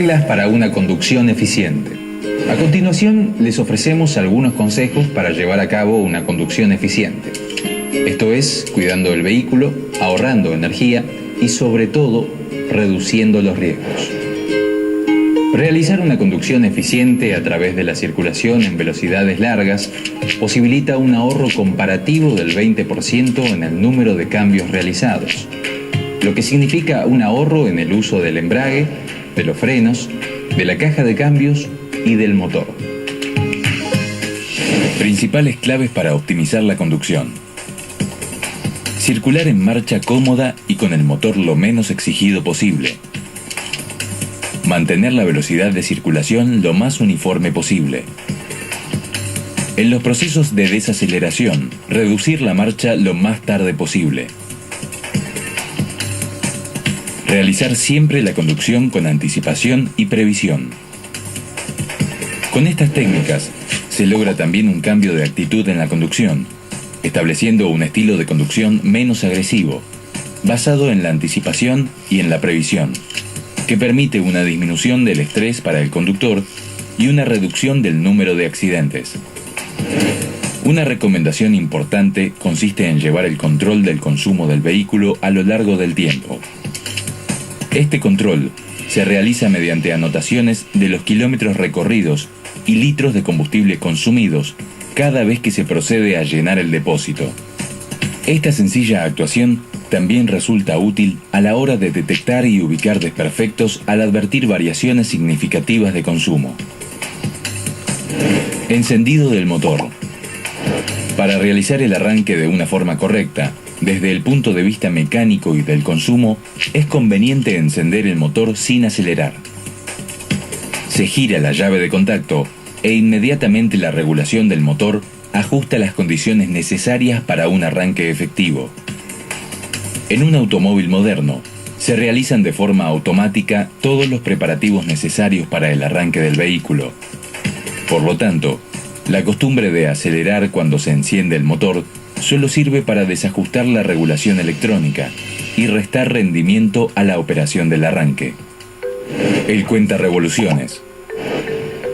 Reglas para una conducción eficiente. A continuación, les ofrecemos algunos consejos para llevar a cabo una conducción eficiente. Esto es, cuidando el vehículo, ahorrando energía y, sobre todo, reduciendo los riesgos. Realizar una conducción eficiente a través de la circulación en velocidades largas posibilita un ahorro comparativo del 20% en el número de cambios realizados, lo que significa un ahorro en el uso del embrague, de los frenos, de la caja de cambios y del motor. Principales claves para optimizar la conducción. Circular en marcha cómoda y con el motor lo menos exigido posible. Mantener la velocidad de circulación lo más uniforme posible. En los procesos de desaceleración, reducir la marcha lo más tarde posible. Realizar siempre la conducción con anticipación y previsión. Con estas técnicas, se logra también un cambio de actitud en la conducción, estableciendo un estilo de conducción menos agresivo, basado en la anticipación y en la previsión, que permite una disminución del estrés para el conductor y una reducción del número de accidentes. Una recomendación importante consiste en llevar el control del consumo del vehículo a lo largo del tiempo. Este control se realiza mediante anotaciones de los kilómetros recorridos y litros de combustible consumidos cada vez que se procede a llenar el depósito. Esta sencilla actuación también resulta útil a la hora de detectar y ubicar desperfectos al advertir variaciones significativas de consumo. Encendido del motor. Para realizar el arranque de una forma correcta, desde el punto de vista mecánico y del consumo, es conveniente encender el motor sin acelerar. Se gira la llave de contacto e inmediatamente la regulación del motor ajusta las condiciones necesarias para un arranque efectivo. En un automóvil moderno, se realizan de forma automática todos los preparativos necesarios para el arranque del vehículo. Por lo tanto, la costumbre de acelerar cuando se enciende el motor solo sirve para desajustar la regulación electrónica y restar rendimiento a la operación del arranque. El cuentarevoluciones.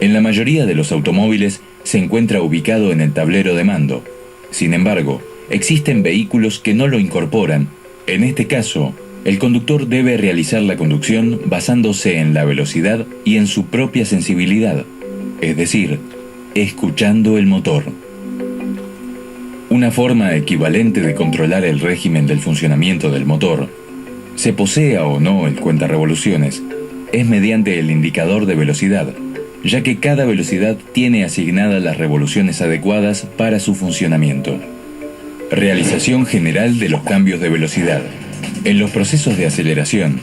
En la mayoría de los automóviles se encuentra ubicado en el tablero de mando. Sin embargo, existen vehículos que no lo incorporan. En este caso, el conductor debe realizar la conducción basándose en la velocidad y en su propia sensibilidad, es decir, escuchando el motor. Una forma equivalente de controlar el régimen del funcionamiento del motor, se posea o no el cuentarevoluciones, es mediante el indicador de velocidad, ya que cada velocidad tiene asignadas las revoluciones adecuadas para su funcionamiento. Realización general de los cambios de velocidad. En los procesos de aceleración,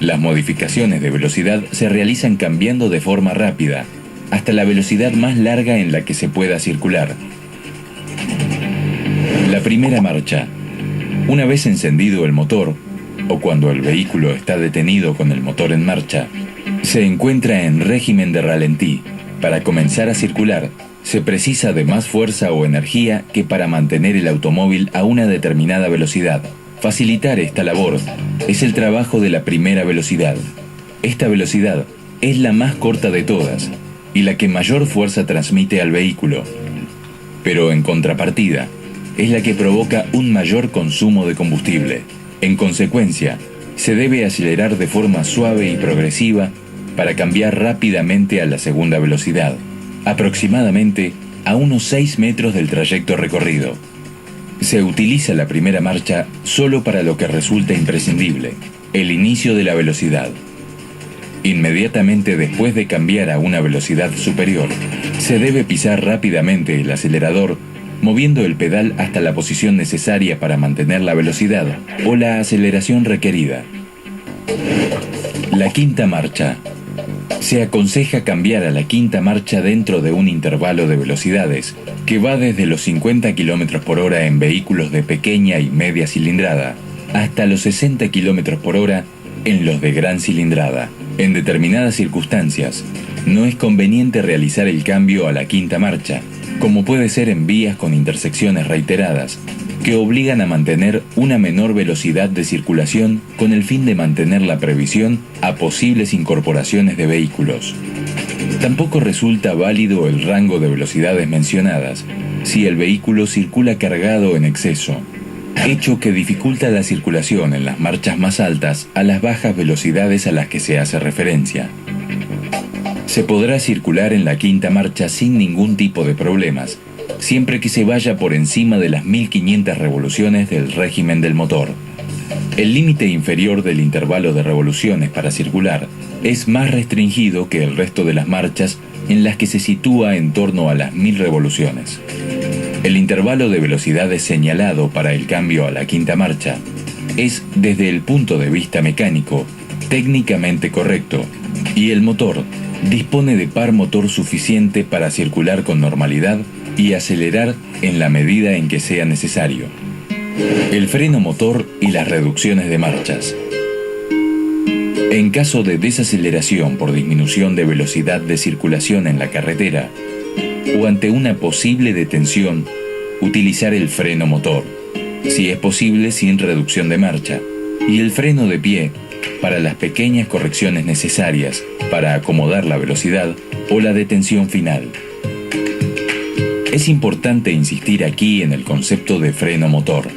las modificaciones de velocidad se realizan cambiando de forma rápida, hasta la velocidad más larga en la que se pueda circular. La primera marcha. Una vez encendido el motor, o cuando el vehículo está detenido con el motor en marcha, se encuentra en régimen de ralentí. Para comenzar a circular, se precisa de más fuerza o energía que para mantener el automóvil a una determinada velocidad. Facilitar esta labor es el trabajo de la primera velocidad. Esta velocidad es la más corta de todas y la que mayor fuerza transmite al vehículo. Pero en contrapartida, es la que provoca un mayor consumo de combustible. En consecuencia, se debe acelerar de forma suave y progresiva para cambiar rápidamente a la segunda velocidad, aproximadamente a unos 6 metros del trayecto recorrido. Se utiliza la primera marcha solo para lo que resulta imprescindible, el inicio de la velocidad. Inmediatamente después de cambiar a una velocidad superior, se debe pisar rápidamente el acelerador, moviendo el pedal hasta la posición necesaria para mantener la velocidad o la aceleración requerida. La quinta marcha. Se aconseja cambiar a la quinta marcha dentro de un intervalo de velocidades que va desde los 50 km por hora en vehículos de pequeña y media cilindrada hasta los 60 km por hora en los de gran cilindrada. En determinadas circunstancias, no es conveniente realizar el cambio a la quinta marcha, como puede ser en vías con intersecciones reiteradas, que obligan a mantener una menor velocidad de circulación con el fin de mantener la previsión a posibles incorporaciones de vehículos. Tampoco resulta válido el rango de velocidades mencionadas si el vehículo circula cargado en exceso, hecho que dificulta la circulación en las marchas más altas a las bajas velocidades a las que se hace referencia. Se podrá circular en la quinta marcha sin ningún tipo de problemas, siempre que se vaya por encima de las 1500 revoluciones del régimen del motor. El límite inferior del intervalo de revoluciones para circular es más restringido que el resto de las marchas, en las que se sitúa en torno a las 1000 revoluciones. El intervalo de velocidades señalado para el cambio a la quinta marcha es, desde el punto de vista mecánico, técnicamente correcto, y el motor dispone de par motor suficiente para circular con normalidad y acelerar en la medida en que sea necesario. El freno motor y las reducciones de marchas. En caso de desaceleración por disminución de velocidad de circulación en la carretera o ante una posible detención, utilizar el freno motor, si es posible sin reducción de marcha, y el freno de pie para las pequeñas correcciones necesarias para acomodar la velocidad o la detención final. Es importante insistir aquí en el concepto de freno motor,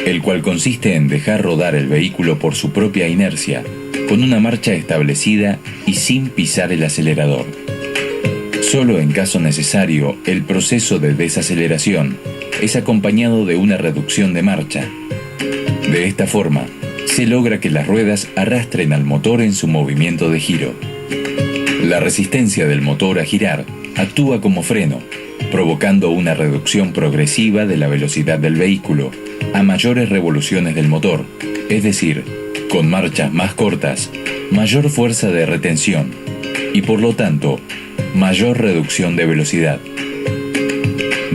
el cual consiste en dejar rodar el vehículo por su propia inercia, con una marcha establecida y sin pisar el acelerador. Solo en caso necesario, el proceso de desaceleración es acompañado de una reducción de marcha. De esta forma, se logra que las ruedas arrastren al motor en su movimiento de giro. La resistencia del motor a girar actúa como freno, provocando una reducción progresiva de la velocidad del vehículo a mayores revoluciones del motor, es decir, con marchas más cortas, mayor fuerza de retención y por lo tanto, mayor reducción de velocidad.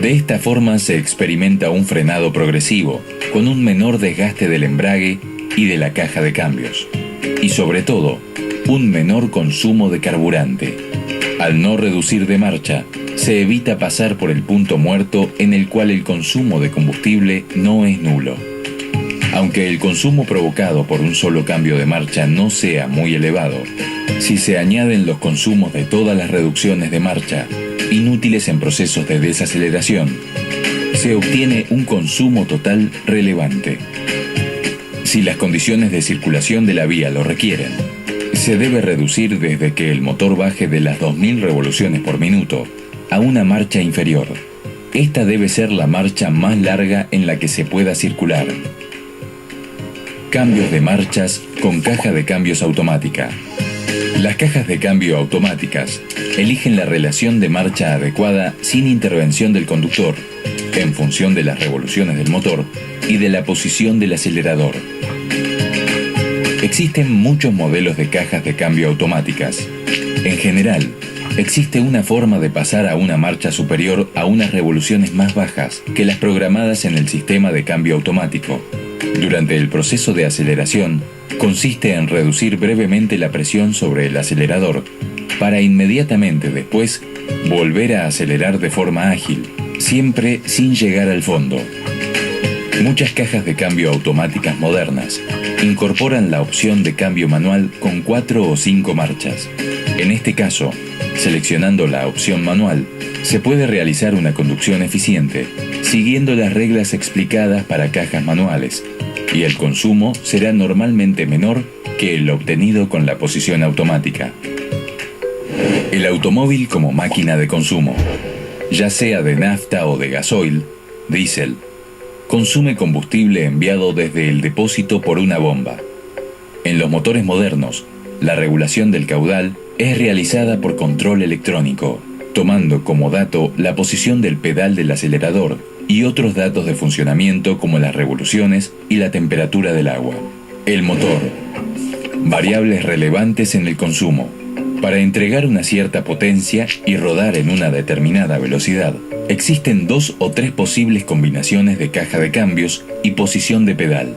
De esta forma se experimenta un frenado progresivo, con un menor desgaste del embrague y de la caja de cambios, y sobre todo, un menor consumo de carburante. Al no reducir de marcha, se evita pasar por el punto muerto en el cual el consumo de combustible no es nulo. Aunque el consumo provocado por un solo cambio de marcha no sea muy elevado, si se añaden los consumos de todas las reducciones de marcha, inútiles en procesos de desaceleración, se obtiene un consumo total relevante. Si las condiciones de circulación de la vía lo requieren, se debe reducir desde que el motor baje de las 2000 revoluciones por minuto a una marcha inferior. Esta debe ser la marcha más larga en la que se pueda circular. Cambios de marchas con caja de cambios automática. Las cajas de cambio automáticas eligen la relación de marcha adecuada sin intervención del conductor, en función de las revoluciones del motor y de la posición del acelerador. Existen muchos modelos de cajas de cambio automáticas. En general, existe una forma de pasar a una marcha superior a unas revoluciones más bajas que las programadas en el sistema de cambio automático. Durante el proceso de aceleración, consiste en reducir brevemente la presión sobre el acelerador para inmediatamente después volver a acelerar de forma ágil, siempre sin llegar al fondo. Muchas cajas de cambio automáticas modernas incorporan la opción de cambio manual con 4 o 5 marchas. En este caso, seleccionando la opción manual, se puede realizar una conducción eficiente, siguiendo las reglas explicadas para cajas manuales, y el consumo será normalmente menor que el obtenido con la posición automática. El automóvil como máquina de consumo, ya sea de nafta o de gasoil, diésel, consume combustible enviado desde el depósito por una bomba. En los motores modernos, la regulación del caudal es realizada por control electrónico, tomando como dato la posición del pedal del acelerador y otros datos de funcionamiento como las revoluciones y la temperatura del agua. El motor. Variables relevantes en el consumo. Para entregar una cierta potencia y rodar en una determinada velocidad, existen 2 o 3 posibles combinaciones de caja de cambios y posición de pedal.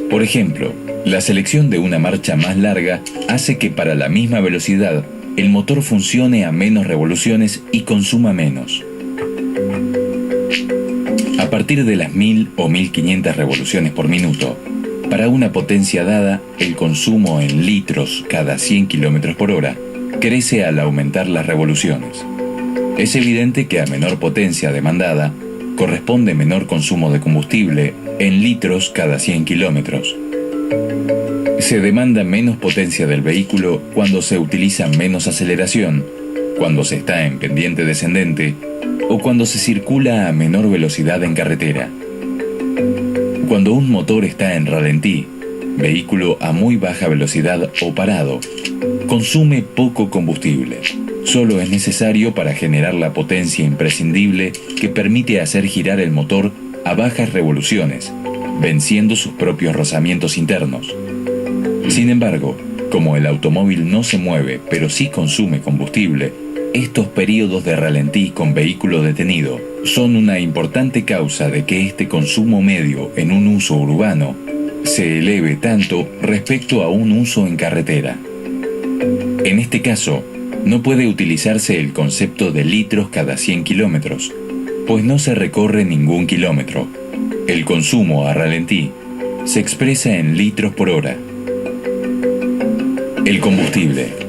Por ejemplo, la selección de una marcha más larga hace que para la misma velocidad el motor funcione a menos revoluciones y consuma menos. A partir de las 1000 o 1500 revoluciones por minuto, para una potencia dada, el consumo en litros cada 100 km por hora crece al aumentar las revoluciones. Es evidente que a menor potencia demandada, corresponde menor consumo de combustible en litros cada 100 kilómetros. Se demanda menos potencia del vehículo cuando se utiliza menos aceleración, cuando se está en pendiente descendente o cuando se circula a menor velocidad en carretera. Cuando un motor está en ralentí, vehículo a muy baja velocidad o parado, consume poco combustible. Solo es necesario para generar la potencia imprescindible que permite hacer girar el motor a bajas revoluciones, venciendo sus propios rozamientos internos. Sin embargo, como el automóvil no se mueve pero sí consume combustible, estos periodos de ralentí con vehículo detenido son una importante causa de que este consumo medio en un uso urbano se eleve tanto respecto a un uso en carretera. En este caso, no puede utilizarse el concepto de litros cada 100 kilómetros, pues no se recorre ningún kilómetro. El consumo a ralentí se expresa en litros por hora. El combustible.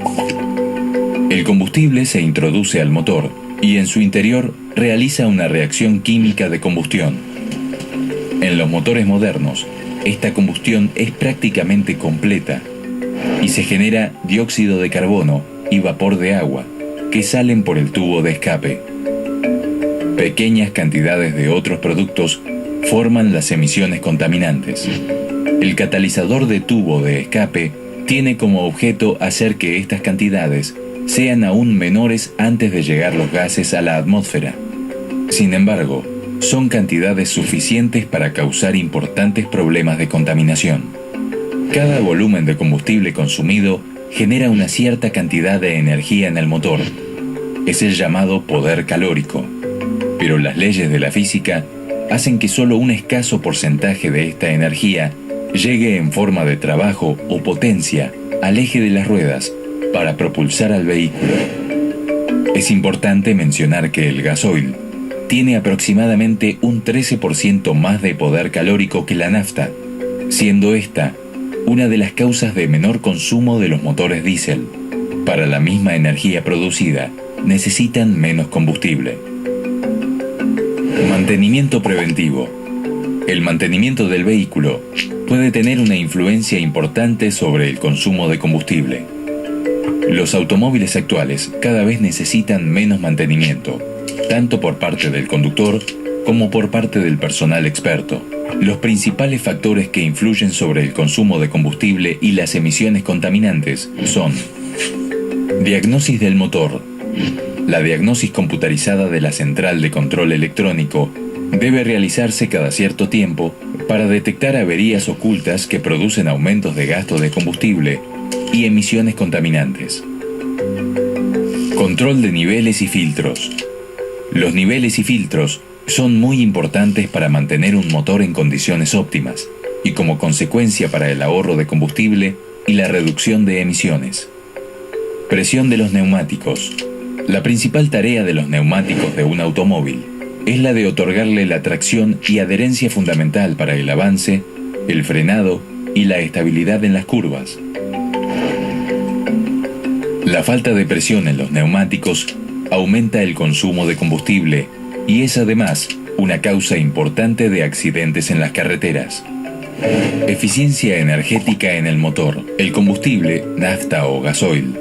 El combustible se introduce al motor y en su interior realiza una reacción química de combustión. En los motores modernos, esta combustión es prácticamente completa y se genera dióxido de carbono y vapor de agua que salen por el tubo de escape. Pequeñas cantidades de otros productos forman las emisiones contaminantes. El catalizador de tubo de escape tiene como objeto hacer que estas cantidades sean aún menores antes de llegar los gases a la atmósfera. Sin embargo, son cantidades suficientes para causar importantes problemas de contaminación. Cada volumen de combustible consumido genera una cierta cantidad de energía en el motor. Es el llamado poder calórico. Pero las leyes de la física hacen que solo un escaso porcentaje de esta energía llegue en forma de trabajo o potencia al eje de las ruedas para propulsar al vehículo. Es importante mencionar que el gasoil tiene aproximadamente un 13% más de poder calórico que la nafta, siendo esta una de las causas de menor consumo de los motores diésel. Para la misma energía producida, necesitan menos combustible. Mantenimiento preventivo. El mantenimiento del vehículo puede tener una influencia importante sobre el consumo de combustible. Los automóviles actuales cada vez necesitan menos mantenimiento, tanto por parte del conductor como por parte del personal experto. Los principales factores que influyen sobre el consumo de combustible y las emisiones contaminantes son: diagnosis del motor. La diagnosis computarizada de la central de control electrónico debe realizarse cada cierto tiempo para detectar averías ocultas que producen aumentos de gasto de combustible y emisiones contaminantes. Control de niveles y filtros. Los niveles y filtros son muy importantes para mantener un motor en condiciones óptimas y como consecuencia para el ahorro de combustible y la reducción de emisiones. Presión de los neumáticos. La principal tarea de los neumáticos de un automóvil es la de otorgarle la tracción y adherencia fundamental para el avance, el frenado y la estabilidad en las curvas. La falta de presión en los neumáticos aumenta el consumo de combustible y es además una causa importante de accidentes en las carreteras. Eficiencia energética en el motor. El combustible, nafta o gasoil,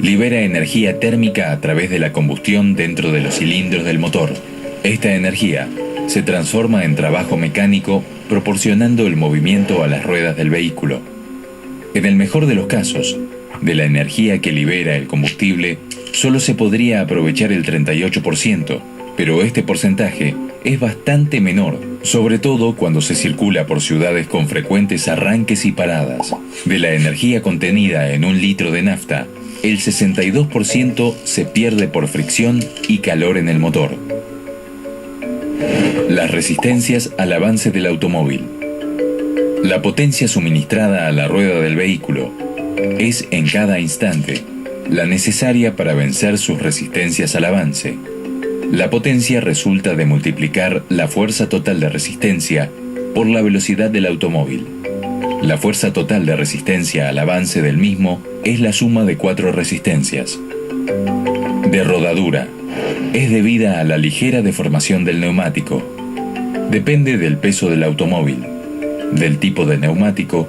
libera energía térmica a través de la combustión dentro de los cilindros del motor. Esta energía se transforma en trabajo mecánico, proporcionando el movimiento a las ruedas del vehículo. En el mejor de los casos, de la energía que libera el combustible, solo se podría aprovechar el 38%, pero este porcentaje es bastante menor, sobre todo cuando se circula por ciudades con frecuentes arranques y paradas. De la energía contenida en un litro de nafta, el 62% se pierde por fricción y calor en el motor. Las resistencias al avance del automóvil. La potencia suministrada a la rueda del vehículo es en cada instante la necesaria para vencer sus resistencias al avance. La potencia resulta de multiplicar la fuerza total de resistencia por la velocidad del automóvil. La fuerza total de resistencia al avance del mismo es la suma de 4 resistencias. De rodadura. Es debida a la ligera deformación del neumático. Depende del peso del automóvil, del tipo de neumático,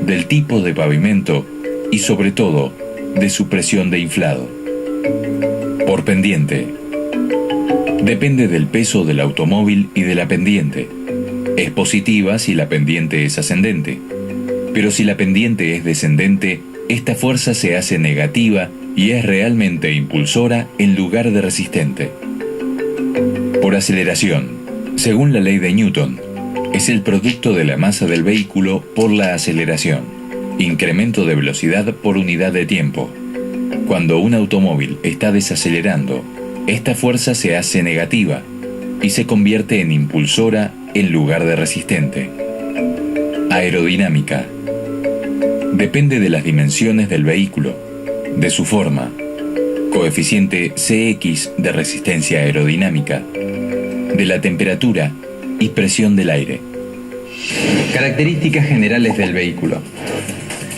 del tipo de pavimento y sobre todo de su presión de inflado. Por pendiente. Depende del peso del automóvil y de la pendiente. Es positiva si la pendiente es ascendente, pero si la pendiente es descendente, esta fuerza se hace negativa y es realmente impulsora en lugar de resistente. Por aceleración, según la ley de Newton, es el producto de la masa del vehículo por la aceleración, incremento de velocidad por unidad de tiempo. Cuando un automóvil está desacelerando, esta fuerza se hace negativa y se convierte en impulsora en lugar de resistente. Aerodinámica. Depende de las dimensiones del vehículo, de su forma, coeficiente Cx de resistencia aerodinámica, de la temperatura y presión del aire. Características generales del vehículo.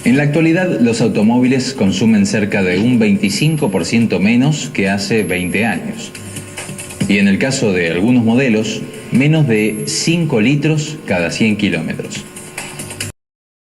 En la actualidad, los automóviles consumen cerca de un 25% menos que hace 20 años. Y en el caso de algunos modelos, menos de 5 litros cada 100 kilómetros.